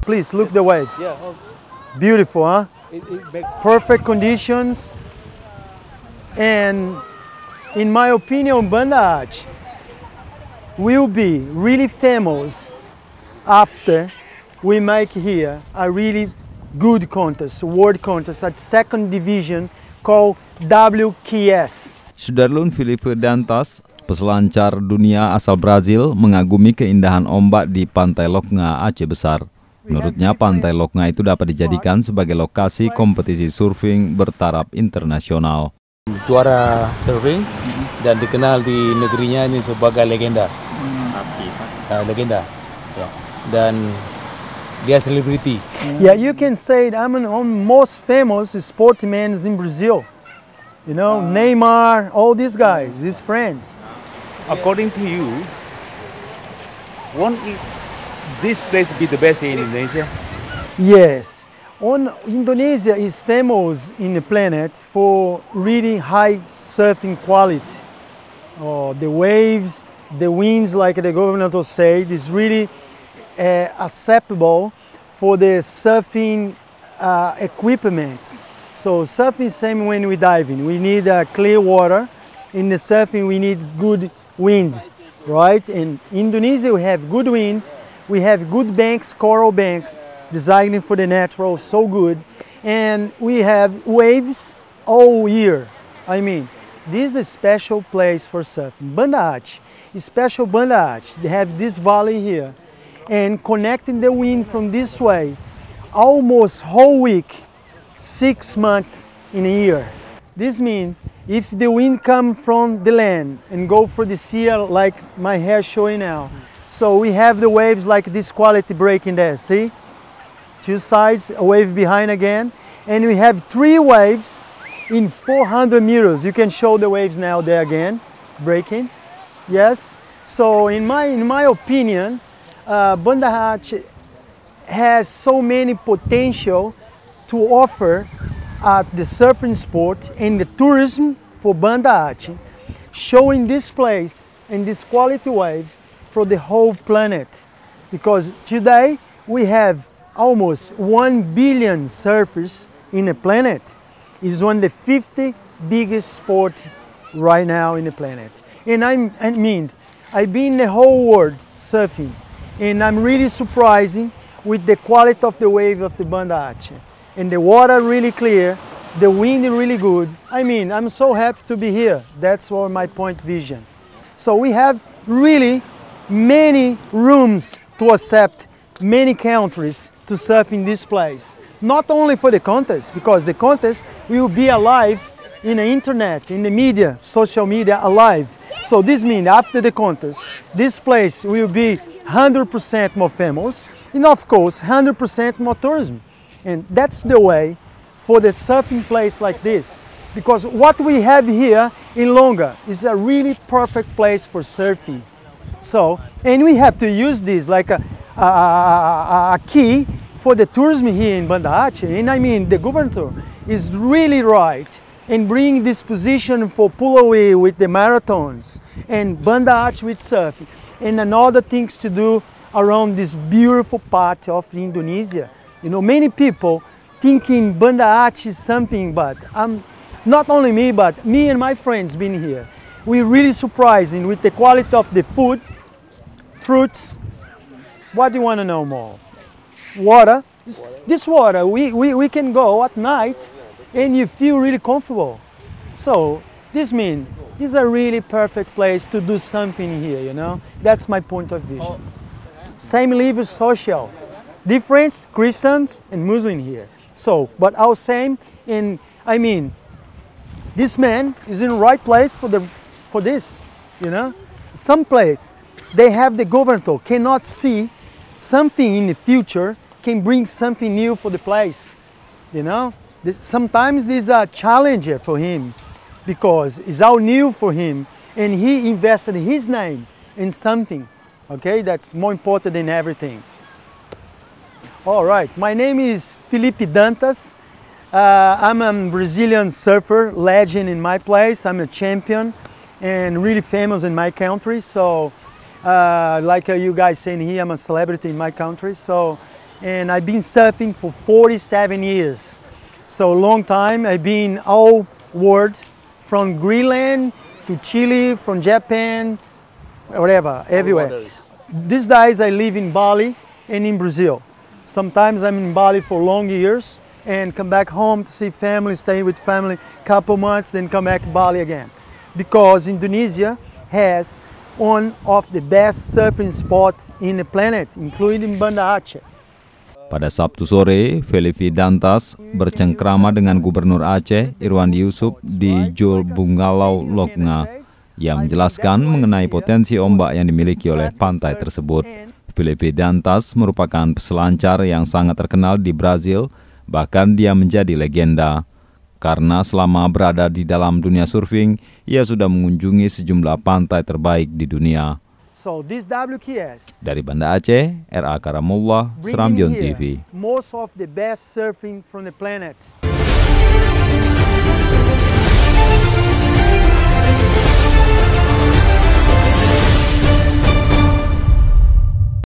Please look the wave. Yeah. Beautiful, huh? Back. Perfect conditions. And in my opinion, Banda Aceh will be really famous after we make here a really good contest, world contest at second division called WKS. Sudarlun Felipe Dantas, peselancar dunia asal Brazil, mengagumi keindahan ombak di Pantai Lhoknga, Aceh Besar. Menurutnya, Pantai Lhoknga itu dapat dijadikan sebagai lokasi kompetisi surfing bertaraf internasional. Juara surfing dan dikenal di negerinya ini sebagai legenda. Legenda. Ya. Dan dia selebriti. Yeah, you can say that I'm the most famous sportsman in Brazil. You know, Neymar, all these guys, his friends. According to you, won't this place be the best in Indonesia? Yes. Indonesia is famous in the planet for really high surfing quality. The waves, the winds, like the governor said, is really acceptable for the surfing equipment. So surfing is same when we diving. We need clear water. In the surfing, we need good wind, right? In Indonesia, we have good wind. We have good banks, coral banks, designed for the natural, so good. And we have waves all year. I mean, this is a special place for surfing. Banda Aceh is special. Banda Aceh, they have this valley here. And connecting the wind from this way, almost whole week, 6 months in a year. This means if the wind come from the land and go for the sea, like my hair showing now, so we have the waves like this quality breaking there, see? Two sides, a wave behind again. And we have 3 waves in 400 meters. You can show the waves now there again, breaking. Yes. So in my opinion, Banda Aceh has so many potential to offer the surfing sport and the tourism for Banda Aceh, showing this place and this quality wave for the whole planet. Because today we have almost 1 billion surfers in the planet. It's one of the 50 biggest sports right now in the planet. And I've been in the whole world surfing, and I'm really surprising with the quality of the wave of the Banda Aceh. And the water really clear, the wind really good. I'm so happy to be here. That's what my point vision. So we have really many rooms to accept many countries to surf in this place. Not only for the contest, because the contest will be alive in the internet, in the media, social media, alive. So this means after the contest, this place will be 100% more famous, and of course 100% more tourism. And that's the way for the surfing place like this, because what we have here in Lhoknga is a really perfect place for surfing. So, and we have to use this like a key for the tourism here in Banda Aceh. And the governor is really right in bringing this position for Pulau with the marathons and Banda Aceh with surfing and another things to do around this beautiful part of Indonesia. You know, many people thinking Banda Aceh is something, but not only me, but me and my friends been here. We're really surprising with the quality of the food, fruits. What do you want to know more? Water. This water, we can go at night and you feel really comfortable. So this means it's a really perfect place to do something here, you know. That's my point of view. Same level social. Difference, Christians and Muslim here. So, but our same, and this man is in the right place for this, you know. Some place they have the governor cannot see something in the future can bring something new for the place, you know. Sometimes it's a challenge for him because it's all new for him and he invested his name in something, okay, that's more important than everything. All right, my name is Felipe Dantas. I'm a Brazilian surfer, legend in my place. I'm a champion and really famous in my country. So like you guys saying here, I'm a celebrity in my country. So and I've been surfing for 47 years. So long time. I've been all world, from Greenland to Chile, from Japan, whatever, everywhere. These days I live in Bali and in Brazil. Sometimes I'm in Bali for long years and come back home to see family, stay with family couple months, then come back to Bali again. Because Indonesia has one of the best surfing spots in the planet, including Banda Aceh. Pada Sabtu sore, Felipe Dantas bercengkrama dengan Gubernur Aceh, Irwandi Yusuf, di Bungalow Lhoknga. Ia menjelaskan mengenai potensi ombak yang dimiliki oleh pantai tersebut. Felipe Dantas merupakan peselancar yang sangat terkenal di Brazil, bahkan dia menjadi legenda. Karena selama berada di dalam dunia surfing, ia sudah mengunjungi sejumlah pantai terbaik di dunia. So this WKS, dari Banda Aceh, R.A. Karamullah, Serambion TV. most of the best surfing from the planet.